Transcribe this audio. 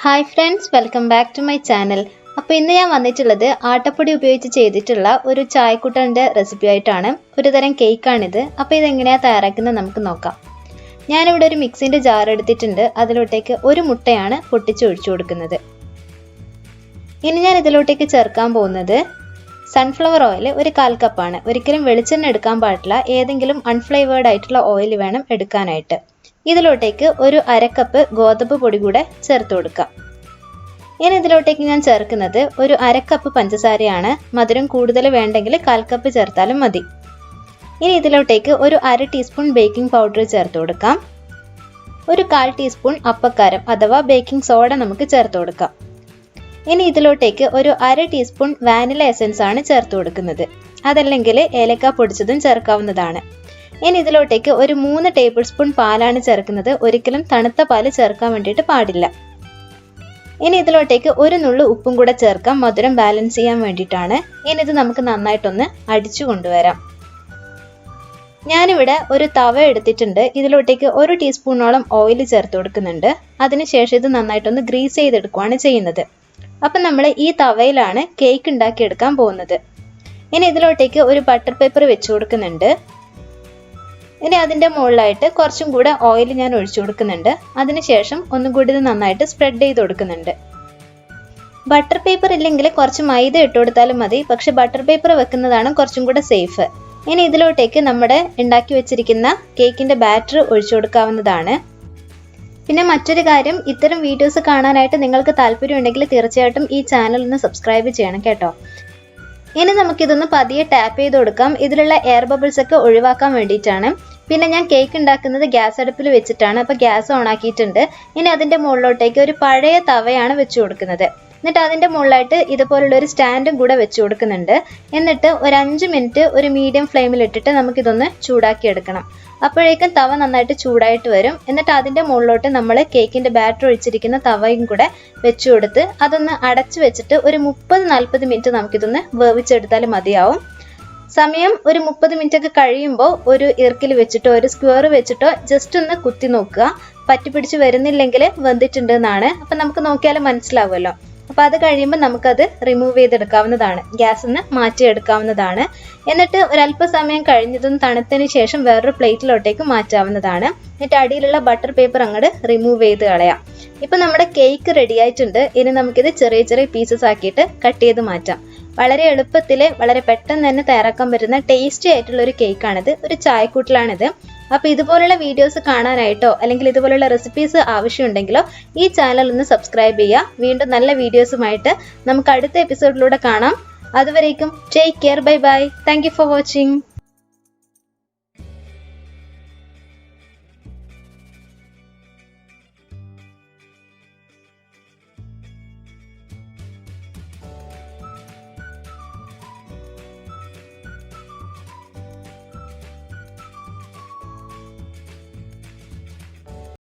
Hi friends, welcome back to my channel. അപ്പോൾ ഇന്ന് ഞാൻ വന്നിട്ടുള്ളത് ആട്ടപ്പൊടി ഉപയോഗിച്ച് ചെയ്തിട്ടുള്ള ഒരു ചായക്കുട്ടൻ്റെ റെസിപ്പി ആയിട്ടാണ്. ഒരു തരം കേക്കാണിത്. അപ്പോൾ ഇതെങ്ങനെയാണ് തയ്യാറാക്കുന്നത് നമുക്ക് നോക്കാം. ഞാനിവിടെ ഒരു മിക്സിൻ്റെ ജാർ എടുത്തിട്ടുണ്ട്. അതിലോട്ടേക്ക് ഒരു മുട്ടയാണ് പൊട്ടിച്ച് ഒഴിച്ചു കൊടുക്കുന്നത്. ഇനി ഞാൻ ഇതിലോട്ടേക്ക് ചേർക്കാൻ പോകുന്നത് സൺഫ്ലവർ ഓയിൽ ഒരു 1/4 കപ്പാണ്. ഒരിക്കലും വെളിച്ചെണ്ണ എടുക്കാൻ പാടില്ല. ഏതെങ്കിലും അൺഫ്ലേവേർഡ് ആയിട്ടുള്ള ഓയിൽ വേണം എടുക്കാനായിട്ട്. ഇതിലോട്ടേക്ക് ഒരു 1/2 കപ്പ് ഗോതമ്പ് പൊടി കൂടെ ചേർത്ത് കൊടുക്കാം. ഇനി ഇതിലോട്ടേക്ക് ഞാൻ ചേർക്കുന്നത് ഒരു 1/2 കപ്പ് പഞ്ചസാരയാണ്. മധുരം കൂടുതൽ വേണ്ടെങ്കിൽ 1/4 കപ്പ് ചേർത്താലും മതി. ഇനി ഇതിലോട്ടേക്ക് ഒരു 1/2 ടീസ്പൂൺ ബേക്കിംഗ് പൗഡർ ചേർത്ത് കൊടുക്കാം. ഒരു 1/4 ടീസ്പൂൺ അപ്പക്കാരം അഥവാ ബേക്കിംഗ് സോഡ നമുക്ക് ചേർത്ത് കൊടുക്കാം. ഇനി ഇതിലോട്ടേക്ക് ഒരു 1/2 ടീസ്പൂൺ വാനില എസൻസ് ആണ് ചേർത്ത് കൊടുക്കുന്നത്. അതല്ലെങ്കിൽ ഏലക്ക പൊടിച്ചതും ചേർക്കാവുന്നതാണ്. ഇനി ഇതിലോട്ടേക്ക് ഒരു 3 ടേബിൾ സ്പൂൺ പാലാണ് ചേർക്കുന്നത്. ഒരിക്കലും തണുത്ത പാല് ചേർക്കാൻ വേണ്ടിയിട്ട് പാടില്ല. ഇനി ഇതിലോട്ടേക്ക് ഒരു നുള്ളു ഉപ്പും കൂടെ ചേർക്കാം, മധുരം ബാലൻസ് ചെയ്യാൻ വേണ്ടിയിട്ടാണ്. ഇനി ഇത് നമുക്ക് നന്നായിട്ടൊന്ന് അടിച്ചു കൊണ്ടുവരാം. ഞാനിവിടെ ഒരു തവ എടുത്തിട്ടുണ്ട്. ഇതിലോട്ടേക്ക് 1 ടീസ്പൂണോളം ഓയിൽ ചേർത്ത് കൊടുക്കുന്നുണ്ട്. അതിനുശേഷം ഇത് നന്നായിട്ടൊന്ന് ഗ്രീസ് ചെയ്തെടുക്കുകയാണ് ചെയ്യുന്നത്. അപ്പം നമ്മൾ ഈ തവയിലാണ് കേക്ക് ഉണ്ടാക്കിയെടുക്കാൻ പോകുന്നത്. ഇനി ഇതിലോട്ടേക്ക് ഒരു ബട്ടർ പേപ്പർ വെച്ച് കൊടുക്കുന്നുണ്ട്. ഇനി അതിൻ്റെ മുകളിലായിട്ട് കുറച്ചും കൂടെ ഓയിൽ ഞാൻ ഒഴിച്ചു കൊടുക്കുന്നുണ്ട്. അതിനുശേഷം ഒന്നും കൂടി ഇത് നന്നായിട്ട് സ്പ്രെഡ് ചെയ്ത് കൊടുക്കുന്നുണ്ട്. ബട്ടർ പേപ്പർ ഇല്ലെങ്കിൽ കുറച്ച് മൈദ ഇട്ട് കൊടുത്താലും മതി. പക്ഷെ ബട്ടർ പേപ്പർ വെക്കുന്നതാണ് കുറച്ചും കൂടെ സേഫ്. ഇനി ഇതിലോട്ടേക്ക് നമ്മുടെ ഉണ്ടാക്കി വെച്ചിരിക്കുന്ന കേക്കിൻ്റെ ബാറ്റർ ഒഴിച്ചു കൊടുക്കാവുന്നതാണ്. പിന്നെ മറ്റൊരു കാര്യം, ഇത്തരം വീഡിയോസ് കാണാനായിട്ട് നിങ്ങൾക്ക് താല്പര്യമുണ്ടെങ്കിൽ തീർച്ചയായിട്ടും ഈ ചാനൽ ഒന്ന് സബ്സ്ക്രൈബ് ചെയ്യണം കേട്ടോ. ഇനി നമുക്കിതൊന്ന് പതിയെ ടാപ്പ് ചെയ്ത് കൊടുക്കാം. ഇതിലുള്ള എയർ ബബിൾസ് ഒക്കെ ഒഴിവാക്കാൻ വേണ്ടിയിട്ടാണ്. പിന്നെ ഞാൻ കേക്ക് ഉണ്ടാക്കുന്നത് ഗ്യാസ് അടുപ്പിൽ വെച്ചിട്ടാണ്. അപ്പോൾ ഗ്യാസ് ഓൺ ആക്കിയിട്ടുണ്ട്. ഇനി അതിൻ്റെ മുകളിലോട്ടേക്ക് ഒരു പഴയ തവയാണ് വെച്ച് കൊടുക്കുന്നത്. എന്നിട്ട് അതിൻ്റെ മുകളിലായിട്ട് ഇതുപോലുള്ള ഒരു സ്റ്റാൻഡും കൂടെ വെച്ച് കൊടുക്കുന്നുണ്ട്. എന്നിട്ട് ഒരു 5 മിനിറ്റ് ഒരു മീഡിയം ഫ്ലെയിമിൽ ഇട്ടിട്ട് നമുക്കിതൊന്ന് ചൂടാക്കി എടുക്കണം. അപ്പോഴേക്കും തവ നന്നായിട്ട് ചൂടായിട്ട് വരും. എന്നിട്ട് അതിൻ്റെ മുകളിലോട്ട് നമ്മൾ കേക്കിൻ്റെ ബാറ്റർ ഒഴിച്ചിരിക്കുന്ന തവയും കൂടെ വെച്ച് കൊടുത്ത് അതൊന്ന് അടച്ചു വെച്ചിട്ട് ഒരു 30-40 മിനിറ്റ് നമുക്കിതൊന്ന് വേവിച്ചെടുത്താൽ മതിയാവും. സമയം ഒരു 30 മിനിറ്റ് ഒക്കെ കഴിയുമ്പോൾ ഒരു ഇർക്കിൽ വെച്ചിട്ടോ ഒരു സ്ക്വയർ വെച്ചിട്ടോ ജസ്റ്റ് ഒന്ന് കുത്തി നോക്കുക. പറ്റിപ്പിടിച്ച് വരുന്നില്ലെങ്കിൽ വെന്തിട്ടുണ്ട് എന്നാണ്. അപ്പം നമുക്ക് നോക്കിയാൽ മനസ്സിലാവുമല്ലോ. അപ്പോൾ അത് കഴിയുമ്പോൾ നമുക്കത് റിമൂവ് ചെയ്തെടുക്കാവുന്നതാണ്. ഗ്യാസിൽ നിന്ന് മാറ്റിയെടുക്കാവുന്നതാണ്. എന്നിട്ട് ഒരല്പസമയം കഴിഞ്ഞതൊന്ന് തണുത്തതിന് ശേഷം വേറൊരു പ്ലേറ്റിലോട്ടേക്ക് മാറ്റാവുന്നതാണ്. എന്നിട്ട് അടിയിലുള്ള ബട്ടർ പേപ്പർ അങ്ങോട്ട് റിമൂവ് ചെയ്ത് കളയാം. ഇപ്പം നമ്മുടെ കേക്ക് റെഡി ആയിട്ടുണ്ട്. ഇനി നമുക്കിത് ചെറിയ ചെറിയ പീസസ് ആക്കിയിട്ട് കട്ട് ചെയ്ത് മാറ്റാം. വളരെ എളുപ്പത്തിൽ വളരെ പെട്ടെന്ന് തന്നെ തയ്യാറാക്കാൻ പറ്റുന്ന ടേസ്റ്റി ആയിട്ടുള്ള ഒരു കേക്കാണിത്. ഒരു ചായക്കൂട്ടിലാണിത്. അപ്പോൾ ഇതുപോലുള്ള വീഡിയോസ് കാണാനായിട്ടോ അല്ലെങ്കിൽ ഇതുപോലുള്ള റെസിപ്പീസ് ആവശ്യമുണ്ടെങ്കിലോ ഈ ചാനൽ ഒന്ന് സബ്സ്ക്രൈബ് ചെയ്യുക. വീണ്ടും നല്ല വീഡിയോസുമായിട്ട് നമുക്ക് അടുത്ത എപ്പിസോഡിലൂടെ കാണാം. അതുവരേക്കും take care, bye bye. Thank you for watching.